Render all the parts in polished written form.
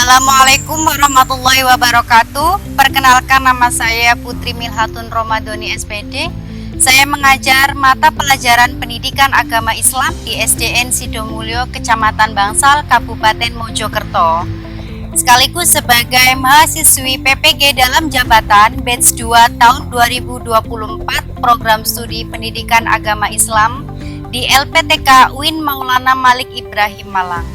Assalamualaikum warahmatullahi wabarakatuh. Perkenalkan, nama saya Putri Milhatun Romadhoni SPD. Saya mengajar mata pelajaran pendidikan agama Islam di SDN Sidomulyo, Kecamatan Bangsal, Kabupaten Mojokerto. Sekaligus sebagai mahasiswi PPG dalam jabatan batch 2 tahun 2024 program studi pendidikan agama Islam di LPTK UIN Maulana Malik Ibrahim Malang.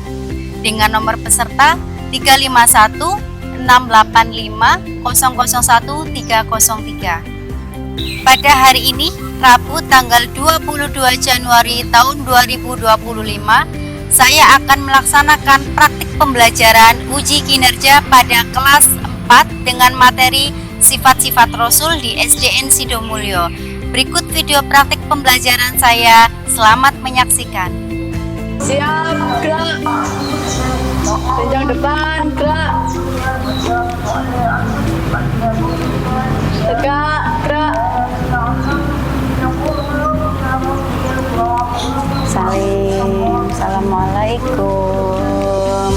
Dengan nomor peserta 351 685 001 303. Pada hari ini, Rabu tanggal 22 Januari tahun 2025, saya akan melaksanakan praktik pembelajaran uji kinerja pada kelas 4 dengan materi sifat-sifat Rasul di SDN Sidomulyo. Berikut video praktik pembelajaran saya. Selamat menyaksikan. Siap, gerak. Jenjang depan, gerak. Tegak, gerak. Salim. Assalamualaikum.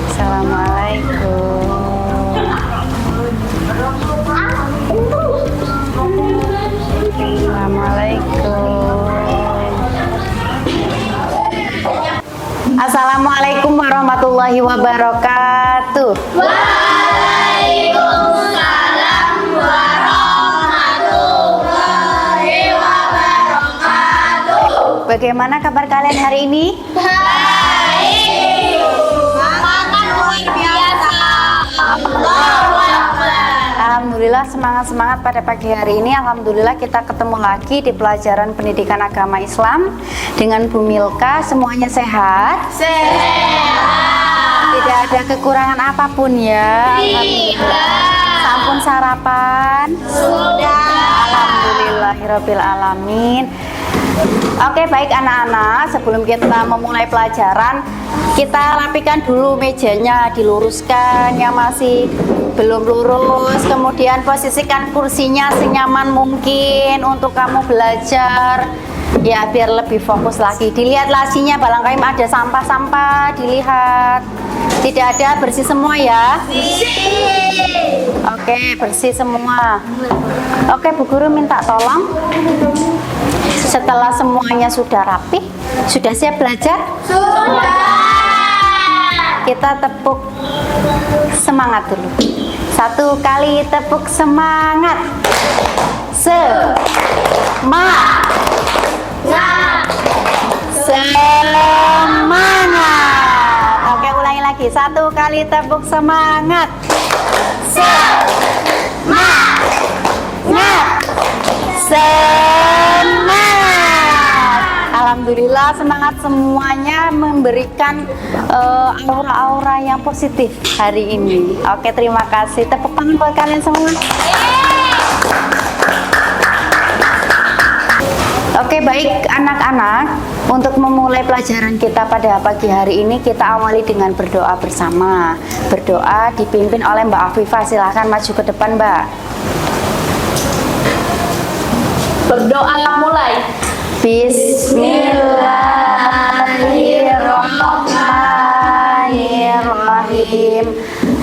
Assalamualaikum. Assalamualaikum warahmatullahi wabarakatuh. Waalaikumsalam warahmatullahi wabarakatuh. Bagaimana kabar kalian hari ini? Baik. Semangat luar biasa. Allahu Akbar. Alhamdulillah, semangat-semangat pada pagi hari ini. Alhamdulillah kita ketemu lagi di pelajaran pendidikan agama Islam dengan Bu Milka. Semuanya sehat? Sehat. Tidak ada kekurangan apapun ya? Tidak. Sampun sarapan? Sudah. Alhamdulillahirabbil alamin. Oke, baik anak-anak, sebelum kita memulai pelajaran, kita rapikan dulu mejanya, diluruskan yang masih belum lurus, kemudian posisikan kursinya senyaman mungkin untuk kamu belajar ya, biar lebih fokus lagi. Dilihat lacinya, barangkali ada sampah-sampah, dilihat. Tidak ada, bersih semua ya? Oke, bersih semua. Oke, Bu Guru minta tolong. Setelah semuanya sudah rapi, sudah siap belajar? Sudah. Kita tepuk semangat dulu. 1 kali tepuk semangat. Semangat. Oke, ulangi lagi. 1 kali tepuk semangat. Alhamdulillah, semangat semuanya memberikan aura-aura yang positif hari ini. Oke, terima kasih. Tepuk tangan buat kalian semua. Oke, baik anak-anak, untuk memulai pelajaran kita pada pagi hari ini, kita awali dengan berdoa bersama. Berdoa dipimpin oleh Mbak Afifah. Silahkan maju ke depan, Mbak. Berdoa mulai. Bismillahirrahmanirrahim.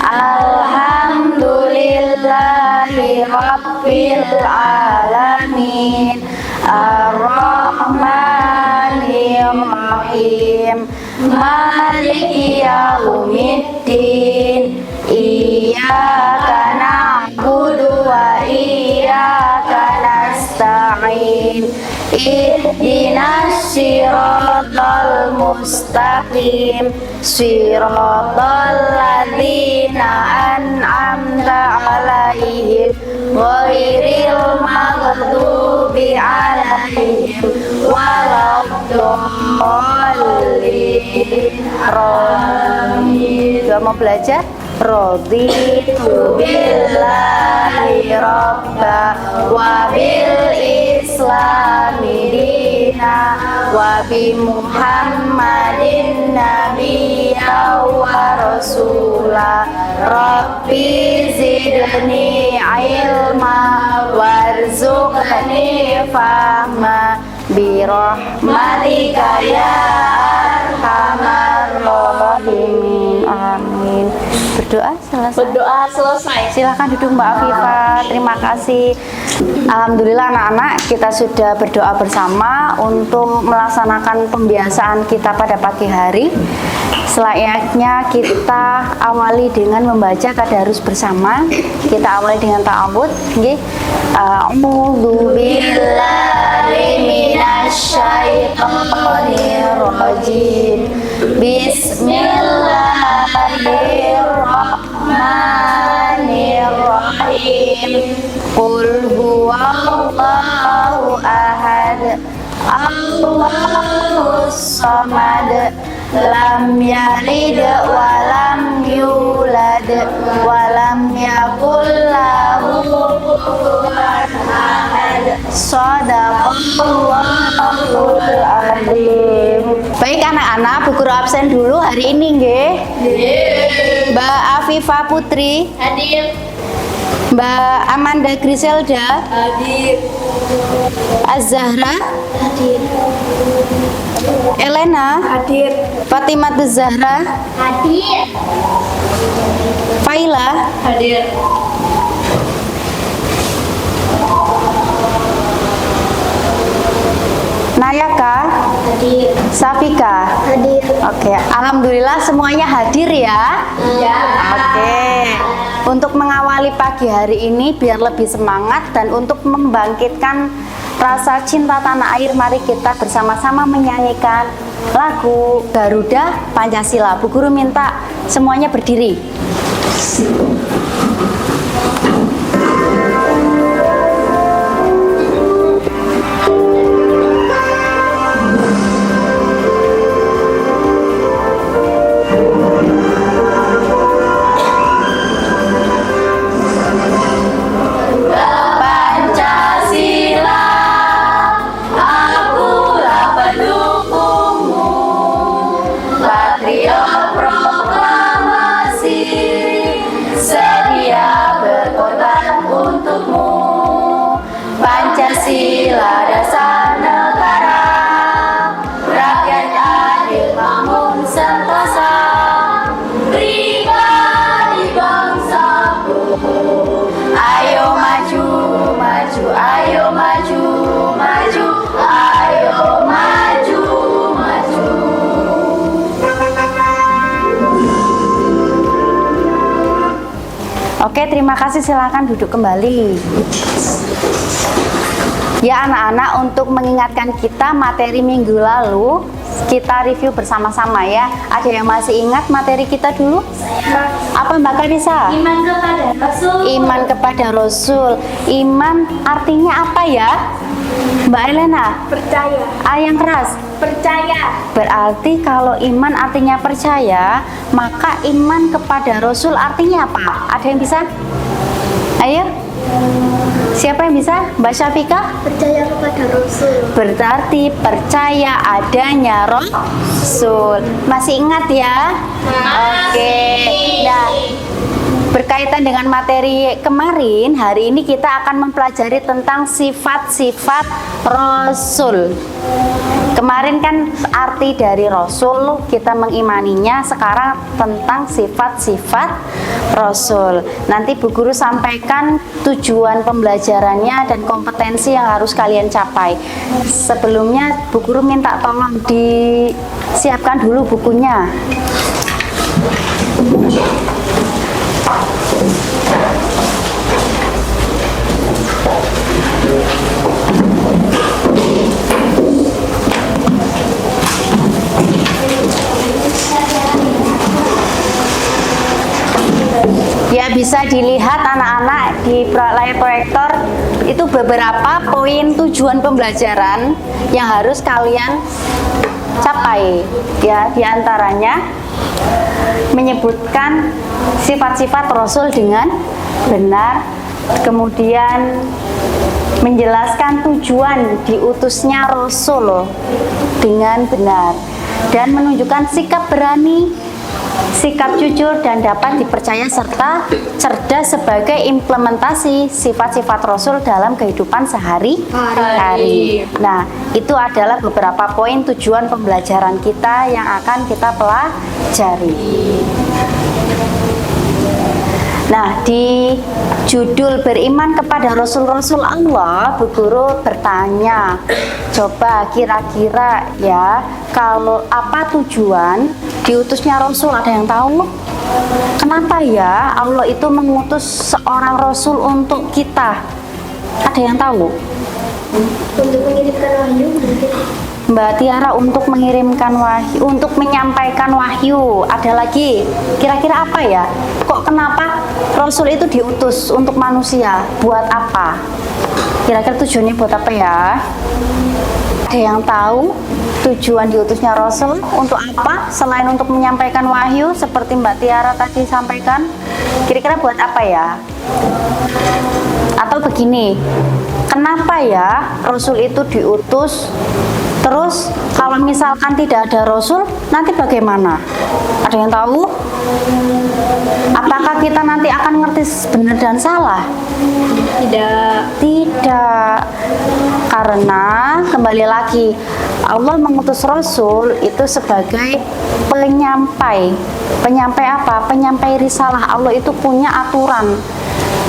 Alhamdulillahi rabbil alamin. Ar-Rahmanir-Rahim. Maliki yaumiddin. Iyyaka na'budu wa iyyaka nasta'in. Ihdinas siratal mustaqim. Siratal ladzina an'amta 'alaihim ghairil maghdubi 'alaihim waladdallin. Amin. Mau belajar? Raditu billahi rabba wa bil islami dina wa bi muhammadin nabiyya wa rasula. Rabbi zidni ilma warzuqni fahma birahmatika ya arhamar rahimin. Amin. berdoa selesai. Berdoa selesai. Silakan duduk Mbak Afifah. Terima kasih. Alhamdulillah anak-anak, kita sudah berdoa bersama untuk melaksanakan pembiasaan kita pada pagi hari. Selayaknya kita awali dengan membaca tadarus bersama. Kita awali dengan ta'awudz. Nggih. A'udzu billahi minasyaitonir rajim. Bismillahirrahmanirrahim. Qul huwallahu ahad. Allahus samad. Lam yalid wa lam yulad wa lam yakul lahu kufuwan ahad. Shadaqallahul azim. Baik anak-anak, Bu Guru absen dulu hari ini nggih. Mbak Afifah Putri Hadir. Mbak Amanda Griselda Hadir. Az-Zahra Hadir. Elena Hadir. Fatimah Zahra Hadir. Faila Hadir. Nayaka Hadir. Safika. Hadir. Oke, alhamdulillah semuanya hadir ya. Ya. Oke. Untuk mengawali pagi hari ini biar lebih semangat dan untuk membangkitkan rasa cinta tanah air, mari kita bersama-sama menyanyikan lagu Garuda Pancasila. Bu Guru minta semuanya berdiri. Pancasila dasar negara, rakyat adil bangun sentosa, pribadi bangsaku. Ayo maju, maju, ayo maju, maju, ayo maju, maju. Oke, terima kasih. Silakan duduk kembali. Ya anak-anak, untuk mengingatkan kita materi minggu lalu, kita review bersama-sama ya. Ada yang masih ingat materi kita dulu? Apa Mbak Karisa? Iman kepada Rasul. Iman kepada Rasul. Iman artinya apa ya? Mbak Elena? Percaya. Yang keras. Percaya. Berarti kalau iman artinya percaya, maka iman kepada Rasul artinya apa? Ada yang bisa? Ayo. Siapa yang bisa? Mbak Syafika? Percaya kepada Rasul. Berarti percaya adanya Rasul. Masih ingat ya? Oke. Nah, berkaitan dengan materi kemarin, hari ini kita akan mempelajari tentang sifat-sifat Rasul. Kemarin kan arti dari Rasul, kita mengimaninya. Sekarang tentang sifat-sifat Rasul. Nanti Bu Guru sampaikan tujuan pembelajarannya dan kompetensi yang harus kalian capai. Sebelumnya Bu Guru minta tolong disiapkan dulu bukunya. Ya, bisa dilihat anak-anak di layar proyektor itu beberapa poin tujuan pembelajaran yang harus kalian capai. Ya, diantaranya menyebutkan sifat-sifat Rasul dengan benar, kemudian menjelaskan tujuan diutusnya Rasul dengan benar, dan menunjukkan sikap berani, sikap jujur dan dapat dipercaya serta cerdas sebagai implementasi sifat-sifat Rasul dalam kehidupan sehari-hari. Nah, itu adalah beberapa poin tujuan pembelajaran kita yang akan kita pelajari. Nah, di judul beriman kepada Rasul-Rasul Allah, Bu Guru bertanya, coba kira-kira ya, kalau apa tujuan diutusnya Rasul, ada yang tahu? Kenapa ya Allah itu mengutus seorang Rasul untuk kita? Ada yang tahu? Untuk mengirimkan wahyu mungkin. Mbak Tiara, untuk mengirimkan wahyu, untuk menyampaikan wahyu. Ada lagi, kira-kira apa ya? Kok kenapa Rasul itu diutus untuk manusia? Buat apa? Kira-kira tujuannya buat apa ya? Ada yang tahu tujuan diutusnya Rasul untuk apa? Selain untuk menyampaikan wahyu seperti Mbak Tiara tadi sampaikan, kira-kira buat apa ya? Atau begini, kenapa ya Rasul itu diutus? Terus kalau misalkan tidak ada Rasul, nanti bagaimana? Ada yang tahu? Apakah kita nanti akan ngerti benar dan salah? Tidak. Karena kembali lagi, Allah mengutus Rasul itu sebagai penyampai. Penyampai apa? Penyampai risalah. Allah itu punya aturan.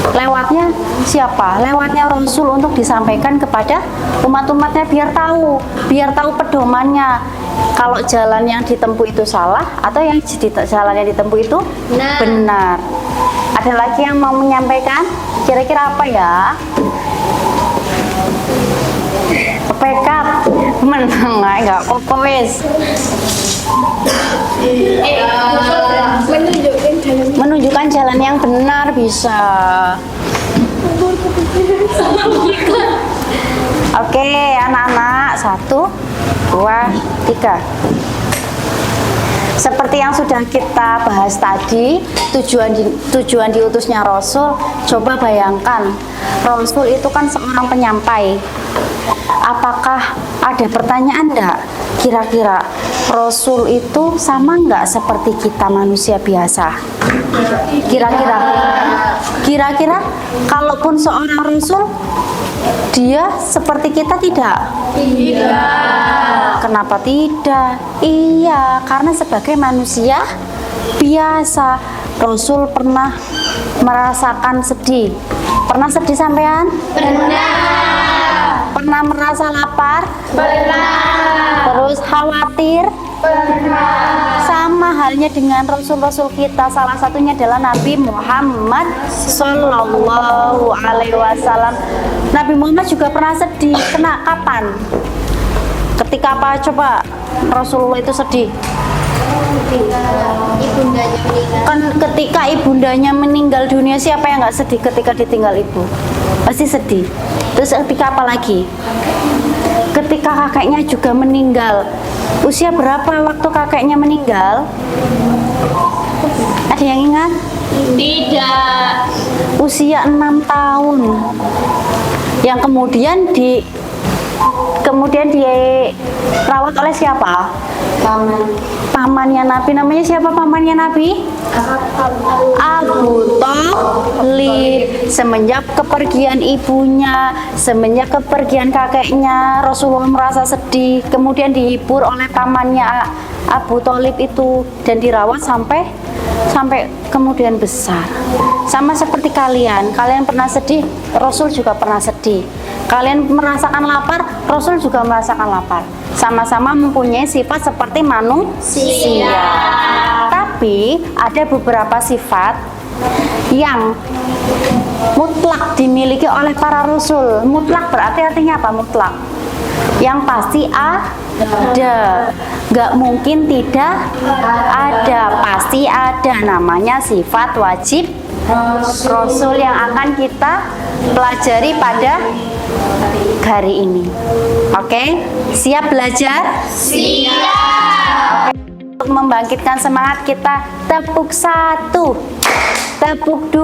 Lewatnya siapa? Lewatnya Rasul untuk disampaikan kepada umat-umatnya biar tahu pedomannya. Kalau jalan yang ditempuh itu salah atau yang jalan yang ditempuh itu benar. Ada lagi yang mau menyampaikan? Kira-kira apa ya? Pekat menang enggak apa-apa wis. Menunjukkan jalan yang benar bisa. Oke, anak-anak, 1, 2, 3. Seperti yang sudah kita bahas tadi, tujuan diutusnya Rasul. Coba bayangkan, Rasul itu kan seorang penyampai. Apakah ada pertanyaan enggak? Kira-kira Rasul itu sama enggak seperti kita manusia biasa? Kira-kira kalaupun seorang Rasul, dia seperti kita tidak? Tidak. Kenapa tidak? Iya, karena sebagai manusia biasa, Rasul pernah merasakan sedih. Pernah sedih sampean? Pernah merasa lapar? Pernah. Terus khawatir? Pernah. Sama halnya dengan Rasul-Rasul kita. Salah satunya adalah Nabi Muhammad Sallallahu Alaihi Wasallam. Nabi Muhammad juga pernah sedih. Kena kapan? Ketika apa coba Rasulullah itu sedih? Ketika ibundanya meninggal dunia, siapa yang nggak sedih ketika ditinggal ibu? Pasti sedih. Terus ketika apa lagi? Ketika kakeknya juga meninggal. Usia berapa waktu kakeknya meninggal? Ada yang ingat? Tidak. Usia 6 tahun. Yang kemudian dirawat oleh siapa? Pamannya Nabi. Namanya siapa pamannya Nabi? Abu Thalib. Semenjak kepergian ibunya, semenjak kepergian kakeknya, Rasulullah merasa sedih. Kemudian dihibur oleh pamannya Abu Thalib itu dan dirawat sampai kemudian besar. Sama seperti kalian pernah sedih, Rasul juga pernah sedih. Kalian merasakan lapar, Rasul juga merasakan lapar. Sama-sama mempunyai sifat seperti manusia. Tapi ada beberapa sifat yang mutlak dimiliki oleh para rasul. Mutlak berarti artinya apa? Mutlak. Yang pasti ada, nggak mungkin tidak ada, pasti ada. Namanya sifat wajib Rasul yang akan kita pelajari pada hari ini. Oke, siap belajar? Siap. Untuk membangkitkan semangat kita, tepuk 1, tepuk 2,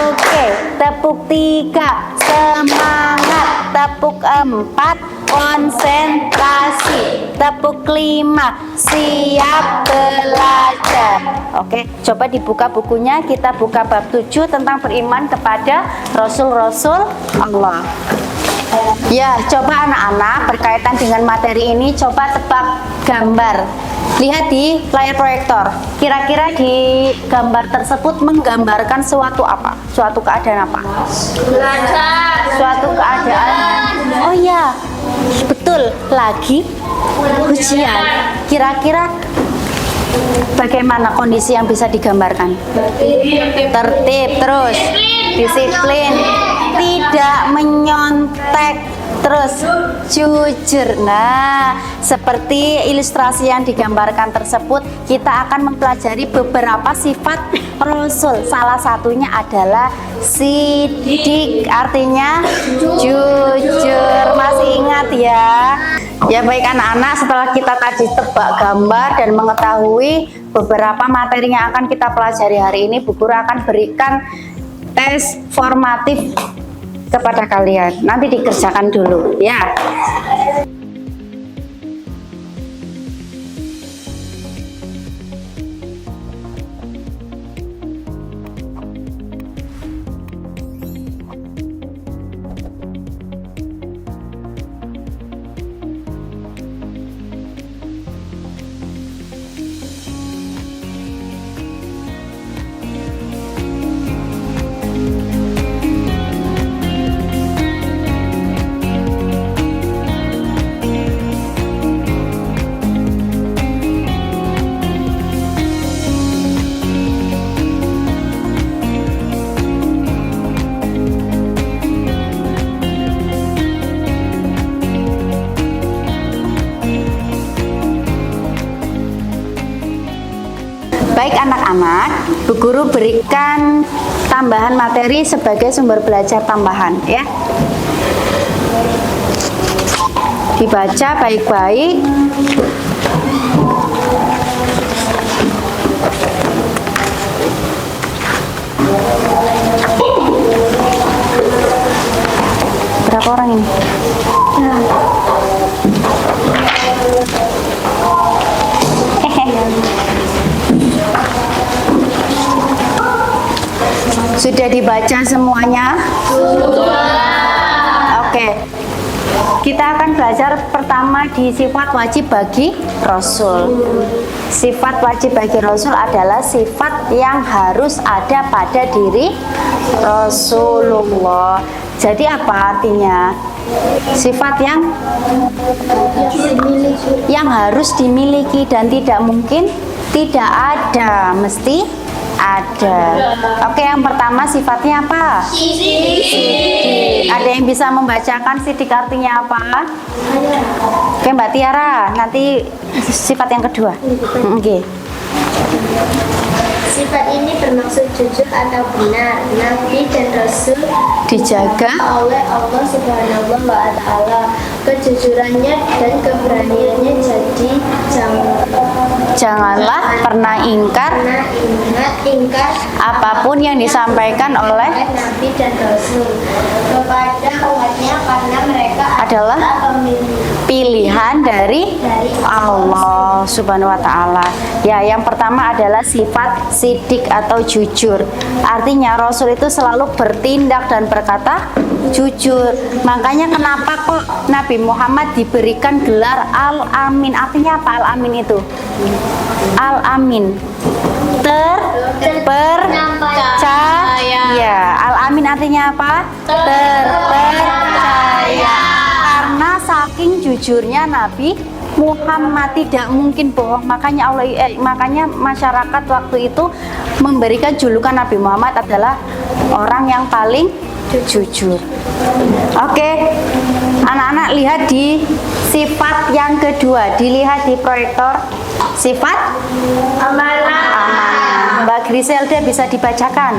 oke, tepuk 3, semangat, tepuk 4, konsentrasi, tepuk 5, siap belajar. Oke, coba dibuka bukunya, kita buka bab 7 tentang beriman kepada Rasul-Rasul Allah. Ya, coba anak-anak berkaitan dengan materi ini, coba tebak gambar. Lihat di layar proyektor. Kira-kira di gambar tersebut menggambarkan suatu apa? Suatu keadaan apa? Suatu keadaan. Oh ya, betul. Lagi ujian. Kira-kira bagaimana kondisi yang bisa digambarkan? Tertib, terus disiplin, tidak menyontek, terus jujur. Nah, seperti ilustrasi yang digambarkan tersebut, kita akan mempelajari beberapa sifat Rasul. Salah satunya adalah sidik, artinya jujur. Masih ingat ya? Ya baik anak-anak, setelah kita tadi tebak gambar dan mengetahui beberapa materi yang akan kita pelajari hari ini, Bu Guru akan berikan tes formatif kepada kalian. Nanti dikerjakan dulu ya. Baik anak-anak, Bu Guru berikan tambahan materi sebagai sumber belajar tambahan ya. Dibaca baik-baik. Berapa orang ini? Sudah dibaca semuanya? Oke. Kita akan belajar pertama di sifat wajib bagi Rasul. Sifat wajib bagi Rasul adalah sifat yang harus ada pada diri Rasulullah. Jadi apa artinya? Sifat yang harus dimiliki dan tidak mungkin tidak ada, mesti ada. Oke, yang pertama sifatnya apa? Sidik. Ada yang bisa membacakan sidik artinya apa? Oke, Mbak Tiara, nanti sifat yang kedua. Oke. Sifat ini bermaksud jujur atau benar. Nabi dan Rasul Dijaga oleh Allah Subhanahu wa Ta'ala. Kejujurannya dan keberaniannya jadi janganlah pernah ingkar ingkar apapun yang disampaikan oleh Nabi dan Rasul kepada umatnya karena mereka adalah pilihan dari Allah Subhanahu wa Ta'ala. Ya, yang pertama adalah sifat sidik atau jujur. Artinya Rasul itu selalu bertindak dan berkata jujur. Makanya kenapa kok Nabi Muhammad diberikan gelar Al-Amin? Artinya apa Al-Amin itu? Al-Amin, terpercaya. Al-Amin artinya apa? Terpercaya. Karena saking jujurnya Nabi Muhammad, tidak mungkin bohong. Makanya makanya masyarakat waktu itu memberikan julukan Nabi Muhammad adalah orang yang paling jujur. Oke, anak-anak lihat di sifat yang kedua, dilihat di proyektor. Sifat amanah. Mbak Griselda bisa dibacakan.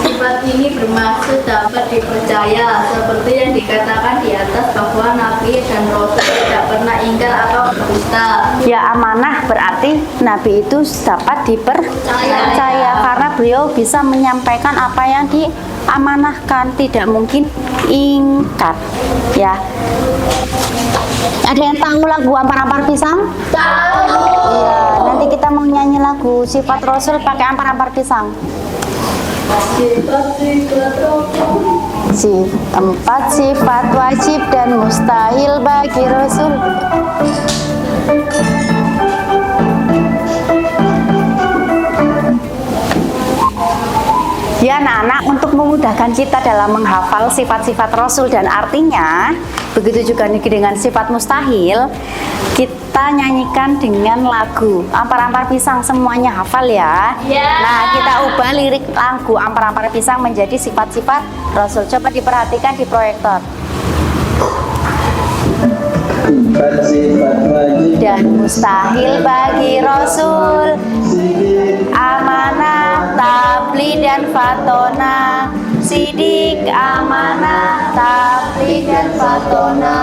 Sifat ini bermaksud dapat dipercaya, seperti yang dikatakan di atas bahwa Nabi dan Rasul tidak pernah ingkar atau berdusta. Ya, amanah berarti Nabi itu dapat dipercaya karena beliau bisa menyampaikan apa yang diamanahkan, tidak mungkin ingkar. Ya. Ada yang tahu lagu Ampar-Ampar Pisang? Tahu. Iya, nanti kita mau nyanyi lagu sifat Rasul pakai ampar-ampar pisang. Sifat Rasul Empat sifat wajib dan mustahil bagi Rasul. Ya anak-anak, untuk memudahkan kita dalam menghafal sifat-sifat Rasul dan artinya, begitu juga dengan sifat mustahil, kita nyanyikan dengan lagu Ampar-ampar pisang, semuanya hafal ya. Nah, kita ubah lirik lagu Ampar-ampar pisang menjadi sifat-sifat Rasul. Coba diperhatikan di proyektor. Empat sifat wajib Dan mustahil bagi Rasul, amanah, tabli dan fatona, sidik, amanah, tabli dan fatona,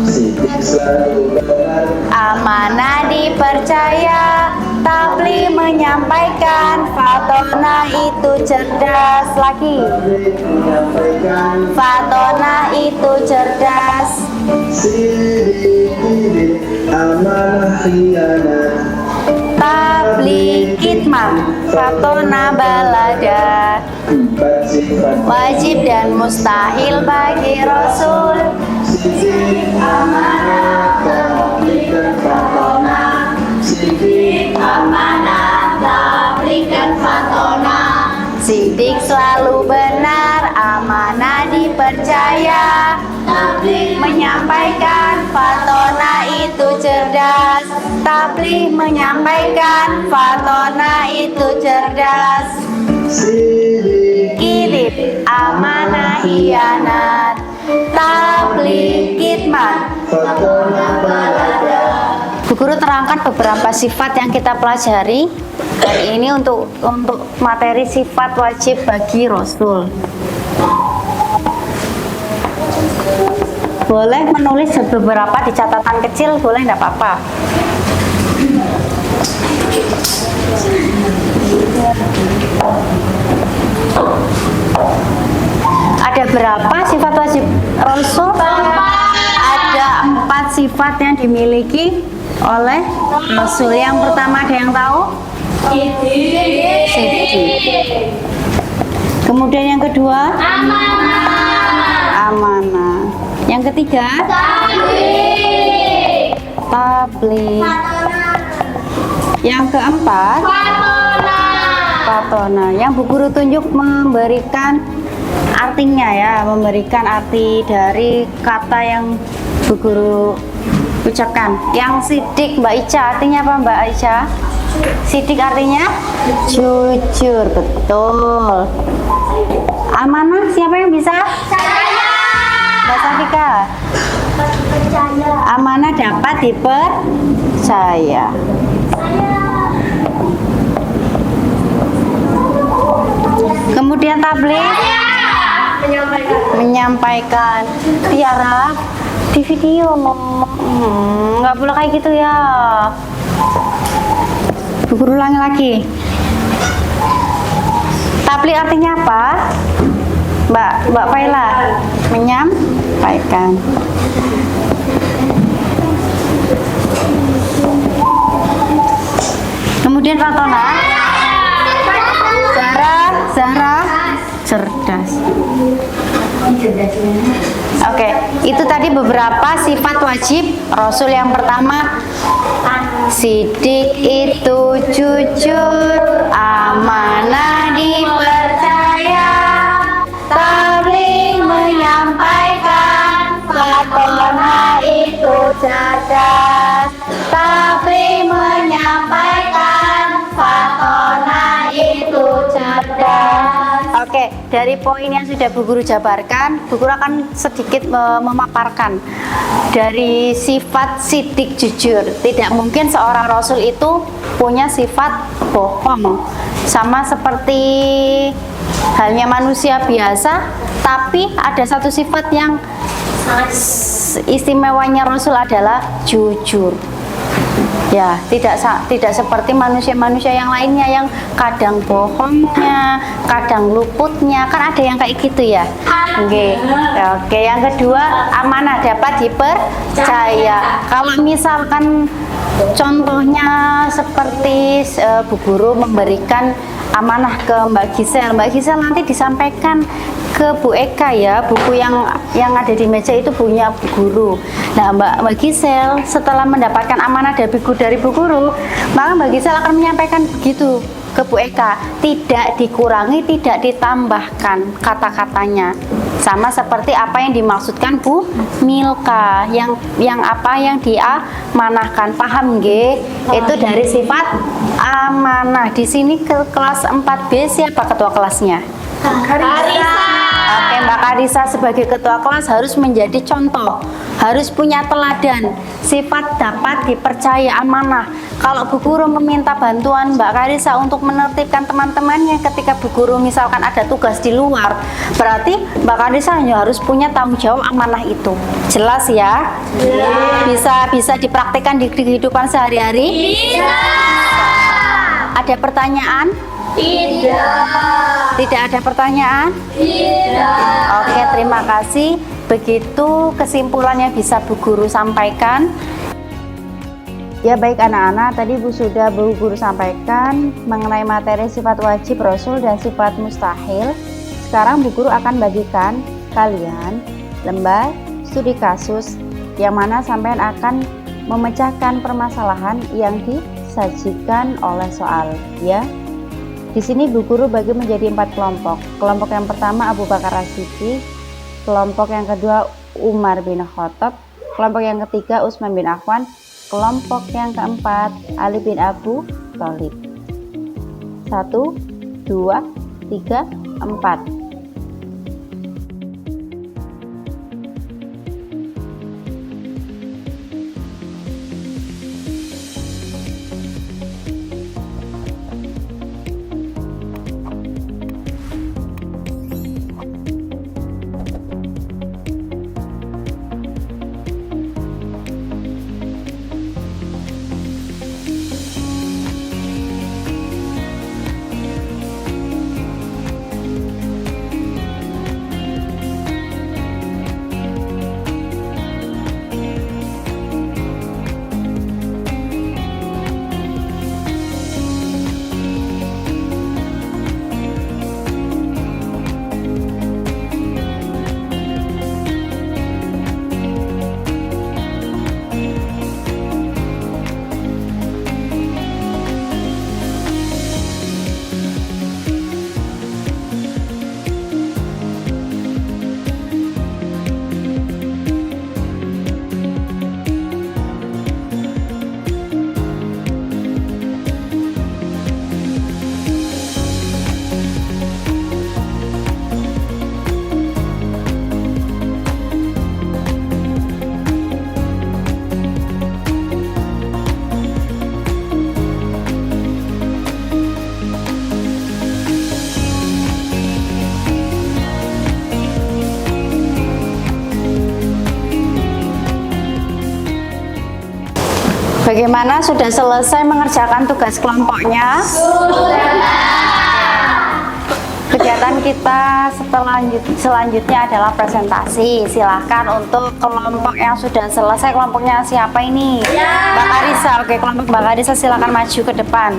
sidik selalu benar, amanah dipercaya, tabli menyampaikan, fatona itu cerdas. Lagi, menyampaikan fatona itu cerdas, sidik amanah khianat, tabli kitman, fatona balada. empat sifat Wajib dan mustahil bagi Rasul, sidik amanah, tablik dan fatona, sidik amanah, tablik dan fatona. Sidik selalu benar, amanah dipercaya, tablik menyampaikan, fatona itu cerdas. Tablik menyampaikan, fatona itu cerdas. sidik Kidip, amanah hianat, tablik kitman. fatona balada. Bu Guru terangkan beberapa sifat yang kita pelajari hari ini untuk materi sifat wajib bagi Rasul. Boleh menulis beberapa di catatan kecil, boleh enggak apa-apa. Ada berapa sifat wajib Rasul? Ada 4 sifat yang dimiliki oleh Rasul. Yang pertama ada yang tahu? Sidik. Kemudian yang kedua? Amanah. Yang ketiga? Tablik. Yang keempat? Fatona. Yang Bu Guru tunjuk memberikan artinya ya, memberikan arti dari kata yang Bu Guru ucapkan. Yang sidik, Mbak Ica, artinya apa Mbak Ica? Sidik artinya jujur, betul. Amanah, siapa yang bisa? Mbak Safika. Amanah dapat dipercaya. Kemudian tablik menyampaikan. Tiara di video nggak boleh kayak gitu ya. Bu Guru ulangi lagi. Tablik artinya apa? Mbak Faila, menyampaikan. Kemudian Fatona, Zahra, cerdas. Oke, itu tadi beberapa sifat wajib Rasul. Yang pertama, sidik itu jujur, amanah dipercaya, tabligh menyampaikan, fatona itu cerdas. Tabligh menyampaikan, fatona itu cerdas. Oke, dari poin yang sudah Bu Guru jabarkan, Bu Guru akan sedikit memaparkan dari sifat sidik jujur. Tidak mungkin seorang Rasul itu punya sifat bohong. Sama seperti halnya manusia biasa, tapi ada satu sifat yang istimewanya Rasul adalah jujur. Ya, tidak seperti manusia-manusia yang lainnya yang kadang bohongnya, kadang luputnya, kan ada yang kayak gitu ya. Oke, yang kedua, amanah dapat dipercaya. Kalau misalkan contohnya seperti Bu Guru memberikan amanah ke Mbak Gisel. Mbak Gisel nanti disampaikan ke Bu Eka ya, buku yang ada di meja itu punya Bu Guru. Nah, Mbak Gisel setelah mendapatkan amanah dari Bu Guru, maka Mbak Gisel akan menyampaikan begitu ke Bu Eka, tidak dikurangi, tidak ditambahkan kata-katanya. Sama seperti apa yang dimaksudkan Bu Milka, yang apa yang diamanahkan, paham nggih? Itu dari sifat amanah. Di sini ke kelas 4B siapa ketua kelasnya? Oke, Mbak Karisa sebagai ketua kelas harus menjadi contoh, harus punya teladan, sifat dapat dipercaya, amanah. Kalau Bu Guru meminta bantuan Mbak Karisa untuk menertibkan teman-temannya ketika Bu Guru misalkan ada tugas di luar, berarti Mbak Karisa hanya harus punya tanggung jawab amanah itu. Jelas ya? Bisa dipraktikkan di kehidupan sehari-hari? Ada pertanyaan? Tidak ada pertanyaan? Oke, terima kasih. Begitu kesimpulan yang bisa Bu Guru sampaikan. Ya baik anak-anak, tadi Bu Guru sampaikan mengenai materi sifat wajib Rasul dan sifat mustahil. Sekarang Bu Guru akan bagikan kalian lembar studi kasus yang mana sampean akan memecahkan permasalahan yang disajikan oleh soal ya. Di sini Bu Guru bagi menjadi 4 kelompok. Kelompok yang pertama Abu Bakar As-Siddiq, kelompok yang kedua Umar bin Khattab, kelompok yang ketiga Utsman bin Affan, kelompok yang keempat Ali bin Abi Thalib. 1, 2, 3, 4. Bagaimana, sudah selesai mengerjakan tugas kelompoknya? Kegiatan kita selanjutnya adalah presentasi. Silahkan untuk kelompok yang sudah selesai, kelompoknya siapa ini? Mbak Karisa. Oke, kelompok Mbak Karisa silakan maju ke depan.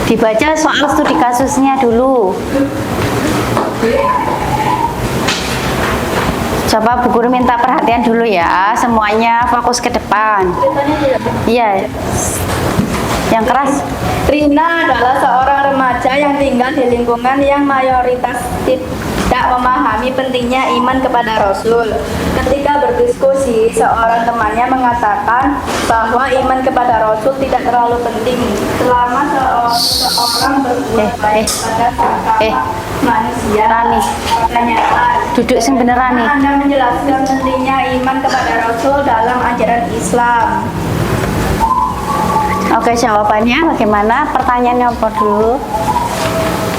Dibaca soal studi kasusnya dulu. Coba Bu Guru minta perhatian dulu ya, semuanya fokus ke depan. Iya. Yang keras. Rina adalah seorang remaja yang tinggal di lingkungan yang mayoritas tidak memahami pentingnya iman kepada Rasul. Ketika berdiskusi, seorang temannya mengatakan bahwa iman kepada Rasul tidak terlalu penting selama seorang berbuat baik pada sesama manusia. Rani, Pertanyaan, duduk sing bener Rani. Anda menjelaskan pentingnya iman kepada Rasul dalam ajaran Islam. Oke, jawabannya bagaimana? Pertanyaannya apa dulu?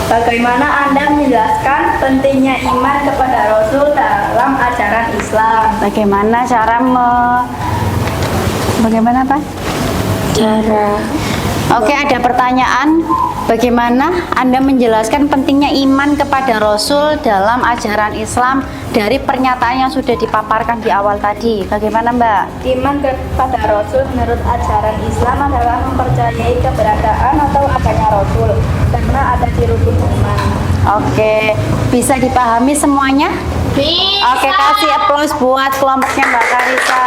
Bagaimana Anda menjelaskan pentingnya iman kepada Rasul dalam ajaran Islam? Bagaimana cara bagaimana Pak? Cara Oke, ada pertanyaan bagaimana Anda menjelaskan pentingnya iman kepada Rasul dalam ajaran Islam dari pernyataan yang sudah dipaparkan di awal tadi? Bagaimana Mbak? Iman kepada Rasul menurut ajaran Islam adalah mempercayai keberadaan atau adanya Rasul karena ada di rukun iman. Oke, bisa dipahami semuanya? Oke, kasih aplaus buat kelompoknya Mbak Karisa.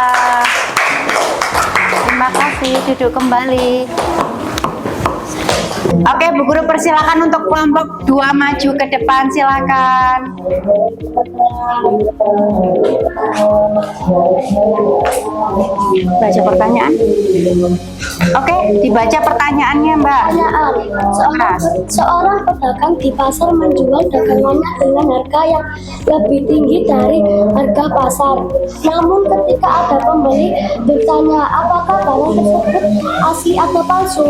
Terima kasih, duduk kembali. Oke, Bu Guru persilakan untuk kelompok 2 maju ke depan, silakan. Baca pertanyaan. Oke, dibaca pertanyaannya, Mbak. Pertanyaan, seorang pedagang di pasar menjual dagangannya dengan harga yang lebih tinggi dari harga pasar. Namun ketika ada pembeli bertanya apakah barang tersebut asli atau palsu,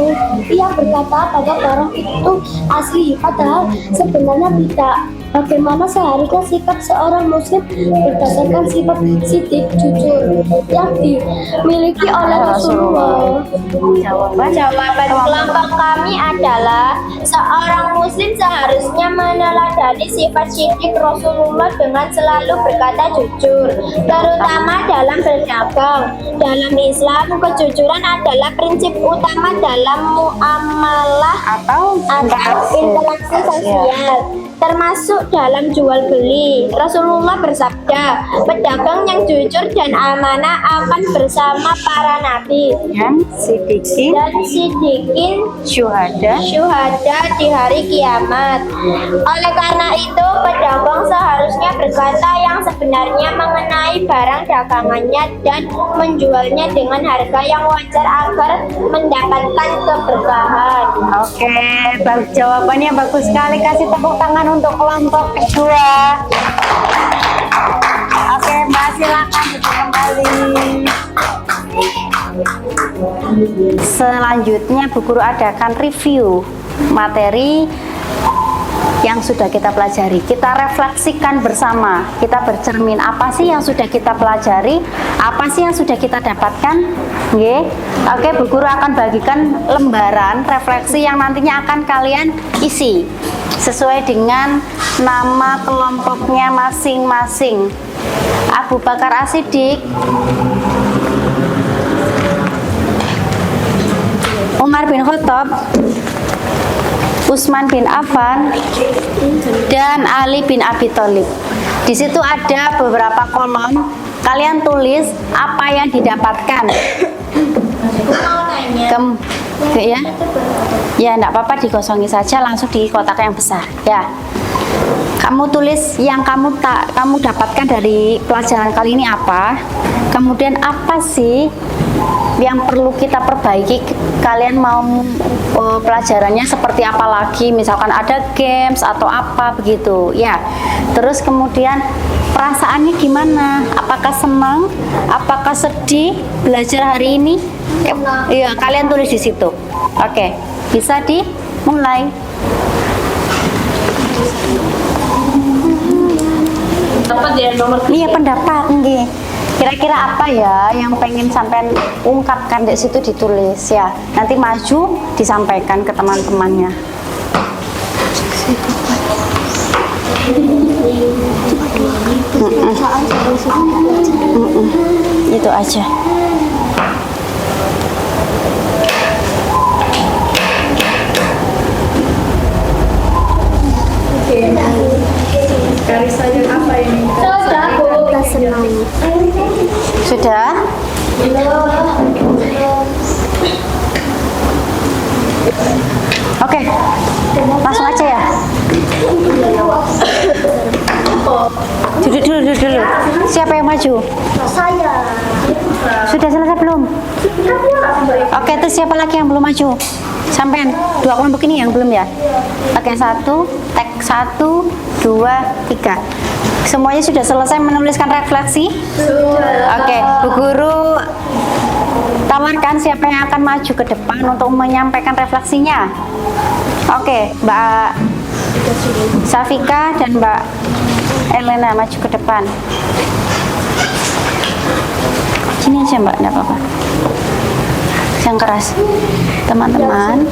ia berkata bahwa barang itu asli, padahal sebenarnya tidak. Bagaimana seharusnya sikap seorang muslim berdasarkan sifat sidik jujur yang dimiliki oleh Rasulullah? Jawaban Kelompok kami adalah seorang muslim seharusnya meneladani sifat sidik Rasulullah dengan selalu berkata jujur, terutama dalam berdagang. Dalam Islam, kejujuran adalah prinsip utama dalam muamalah atau interaksi sosial, termasuk dalam jual beli. Rasulullah bersabda, pedagang yang jujur dan amanah akan bersama para nabi dan sidikin syuhada di hari kiamat. Oleh karena itu, pedagang seharusnya berkata yang sebenarnya mengenai barang dagangannya dan menjualnya dengan harga yang wajar agar mendapatkan keberkahan. Oke, jawabannya bagus sekali. Kasih tepuk tangan untuk kelompok kedua. Oke, Mbak, silakan duduk kembali. Selanjutnya Bu Guru adakan review materi yang sudah kita pelajari. Kita refleksikan bersama, kita bercermin apa sih yang sudah kita pelajari, apa sih yang sudah kita dapatkan. Oke, Bu Guru akan bagikan lembaran refleksi yang nantinya akan kalian isi sesuai dengan nama kelompoknya masing-masing. Abu Bakar As-Siddiq, Umar bin Khattab, Utsman bin Affan, dan Ali bin Abi Thalib. Di situ ada beberapa kolom. Kalian tulis apa yang didapatkan. Ya, enggak apa-apa, dikosongi saja, langsung di kotak yang besar. Ya. Kamu tulis yang kamu dapatkan dari pelajaran kali ini apa. Kemudian apa sih yang perlu kita perbaiki, kalian mau pelajarannya seperti apa lagi, misalkan ada games atau apa begitu ya. Terus kemudian perasaannya gimana, apakah senang, apakah sedih belajar hari ini, ya kalian tulis di situ. Oke, bisa dimulai. Iya, pendapat nggih. Kira-kira apa ya yang pengen sampean ungkapkan di situ, ditulis ya. Nanti maju disampaikan ke teman-temannya. Itu aja. Karisa yang apa ini? Sudah? Oke, langsung aja ya. Duduk dulu. Siapa yang maju? Saya. Sudah selesai belum? Oke, terus siapa lagi yang belum maju? Sampean, 2 kelompok ini yang belum ya? Oke, 1, tag 1, 2, 3. Semuanya sudah selesai menuliskan refleksi? Oke, Bu Guru tawarkan siapa yang akan maju ke depan untuk menyampaikan refleksinya. Oke, Mbak Safika dan Mbak Elena maju ke depan. Sini aja Mbak, enggak apa-apa. Yang keras. Teman-teman,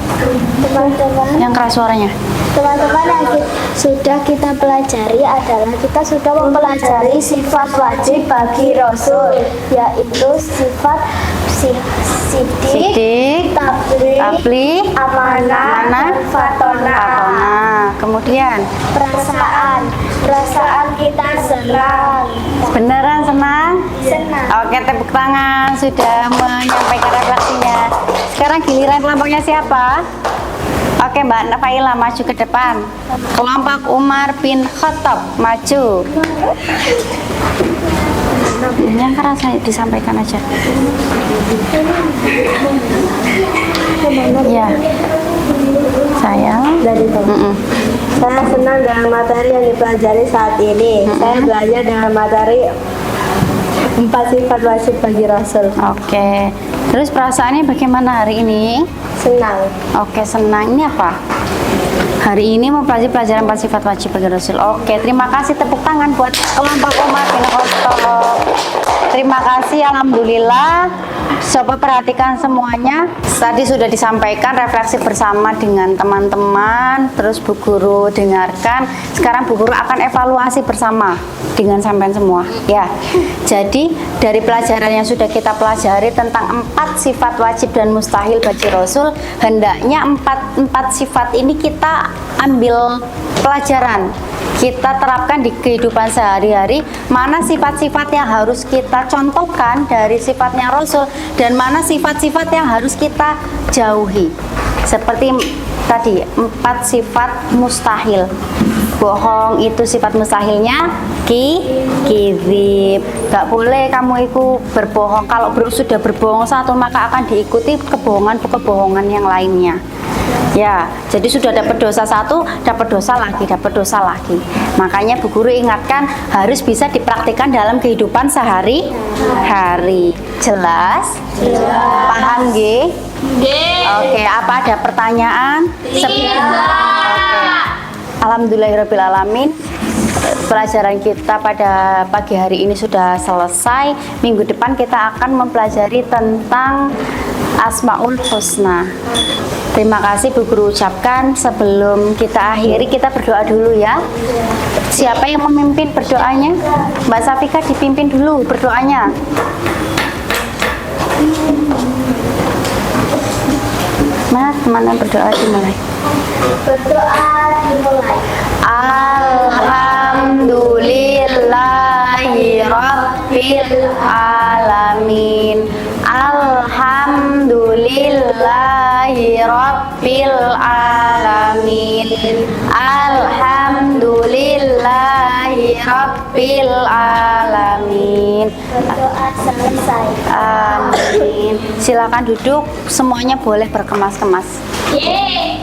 Teman-teman, yang keras suaranya. teman-teman yang sudah kita pelajari adalah kita sudah mempelajari sifat wajib bagi Rasul, yaitu sifat sidik, Sidik, tabli, amanah, fatona. Kemudian Perasaan kita senang. beneran senang? Senang. Oke, tepuk tangan sudah menyampaikan refleksinya. Sekarang giliran kelompoknya siapa? Oke, Mbak Nafaila maju ke depan. Kelompok Umar bin Khattab maju. Yang keras saya disampaikan aja. Ya, sayang. Saya senang dengan materi yang dipelajari saat ini. Saya belajar dengan materi 4 sifat wajib bagi Rasul. Oke. Terus perasaannya bagaimana hari ini? Senang. Oke, senang. Ini apa? Hari ini mempelajari pelajaran 4 sifat wajib bagi Rasul. Oke, terima kasih, tepuk tangan buat kelompok Umar bin Khattab. Terima kasih, alhamdulillah. Coba perhatikan semuanya. Tadi sudah disampaikan refleksi bersama dengan teman-teman, terus Bu Guru dengarkan. Sekarang Bu Guru akan evaluasi bersama dengan sampean semua. Ya. Jadi dari pelajaran yang sudah kita pelajari tentang 4 sifat wajib dan mustahil bagi Rasul, hendaknya 4 sifat ini kita ambil pelajaran, kita terapkan di kehidupan sehari-hari. Mana sifat-sifat yang harus kita contohkan dari sifatnya Rasul dan mana sifat-sifat yang harus kita jauhi. Seperti tadi 4 sifat mustahil. Bohong itu sifat mustahilnya, kizib. Gak boleh kamu itu berbohong. Kalau sudah berbohong satu maka akan diikuti kebohongan yang lainnya. Ya, jadi sudah dapat dosa satu, dapat dosa lagi. Makanya Bu Guru ingatkan harus bisa dipraktikkan dalam kehidupan sehari-hari. Jelas? Paham, G? Oke, apa ada pertanyaan? Oke. Alhamdulillahirrahmanirrahim. Pelajaran kita pada pagi hari ini sudah selesai. Minggu depan kita akan mempelajari tentang Asmaul Husna. Terima kasih Bu Guru ucapkan. Sebelum kita akhiri, kita berdoa dulu ya. Siapa yang memimpin berdoanya? Mbak Safika dipimpin dulu berdoanya. Mana teman-teman berdoa dimulai? Berdoa dimulai. Alhamdulillahi Rabbil Alamin. Alhamdulillahi Rabbil Alamin. Alhamdulillahi Rabbil Alamin. Berdoa selesai. Amin. Silakan duduk, semuanya boleh berkemas-kemas. Yeay.